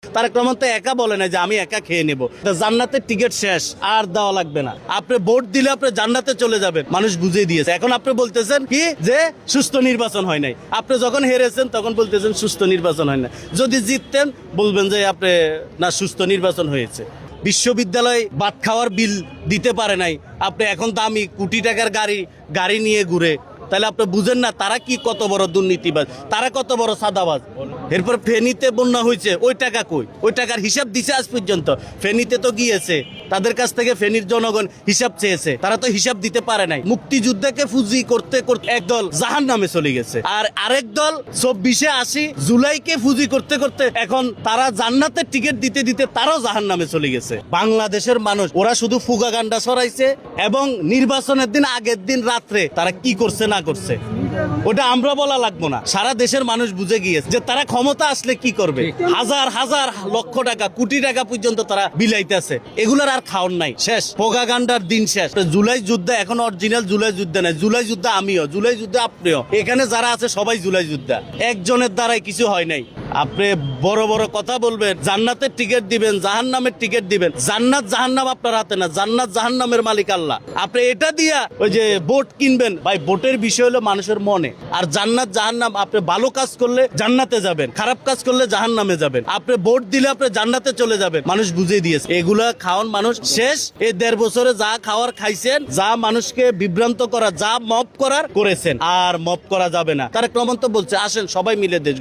তারেক রহমান তো একা বলে না যে আমি একা খেয়ে নেব। জান্নাতের টিকিট শেষ, আর দেওয়া লাগবে না। আপনি ভোট দিলে আপনি জান্নাতে চলে যাবেন, মানুষ বুঝিয়ে দিয়েছে। এখন আপনি বলতেছেন কি যে সুস্থ নির্বাচন হয় নাই। আপনি যখন হেরেছেন তখন বলতেছেন সুস্থ নির্বাচন হয় না। যদি জিততেন বলবেন যে আপনি না সুস্থ নির্বাচন হয়েছে। বিশ্ববিদ্যালয় ভাত খাওয়ার বিল দিতে পারে নাই, আপনি এখন দামি কোটি টাকার গাড়ি নিয়ে ঘুরে। তাহলে আপনি বুঝেন না তারা কি কত বড় দুর্নীতিবাজ, তারা কত বড় সাদাবাজ। এরপর ফেনীতে বন্যা হয়েছে, ওই টাকা কই? ওই টাকার হিসাব দিছে আজ পর্যন্ত? ফেনীতে তো গিয়েছে, তাদের কাছ থেকে ফেনীর জনগণ হিসাব চেয়েছে, তারা তো হিসাব দিতে পারে নাই। মুক্তিযুদ্ধকে ফুজি করতে করতে একদল জাহান্নামে চলে গেছে, আর আরেক দল 24-এ আসি জুলাইকে ফুজি করতে করতে এখন তারা জান্নাতের টিকিট দিতে দিতে তারাও জাহান্নামে চলে গেছে। বাংলাদেশের মানুষ ওরা শুধু ফুগাগান্ডা ছড়াইছে, এবং নির্বাচনের দিন আগের দিন রাত্রে তারা কি করছে না করছে ওটা আমরা বলা লাগবো না। সারা দেশের মানুষ বুঝে গিয়েছে যে তারা ক্ষমতা আসলে কি করবে। হাজার হাজার লক্ষ টাকা কোটি টাকা পর্যন্ত তারা বিলাইতেছে, এগুলোর আর খাওয়ার নাই। শেষ, প্রোপাগান্ডার দিন শেষ। জুলাই যুদ্ধে এখন অরিজিনাল জুলাই যুদ্ধ নাই। জুলাই যুদ্ধে আমিও, জুলাই যুদ্ধে আপনিও, এখানে যারা আছে সবাই জুলাই যুদ্ধা। একজনের দ্বারাই কিছু হয় নাই। আপনি বড় বড় কথা বলবেন, জান্নাতের টিকিট দিবেন, জাহান্নামের টিকিট দিবেন। জান্নাত জাহান্নাম আপনার হাতে না, জান্নাত জাহান্নামের মালিক আল্লাহ। আপনি এটা দিয়া ওই যে ভোট কিনবেন, ভাই ভোটের বিষয় হলো মানুষের মনে। আর জান্নাত জাহান্নাম, আপনি ভালো কাজ করলে জান্নাতে যাবেন, খারাপ কাজ করলে জাহান্নামে যাবেন। আপনি ভোট দিলে আপনি জান্নাতে চলে যাবেন, মানুষ বুঝিয়ে দিয়েছে। এগুলা খাওয়ান মানুষ শেষ। এই 1.5 বছরে যা খাওয়ার খাইছেন, যা মানুষকে বিভ্রান্ত করা, যা মব করার করেছেন, আর মব করা যাবে না। তারেক রহমান তো বলছে আসেন সবাই মিলে দেশ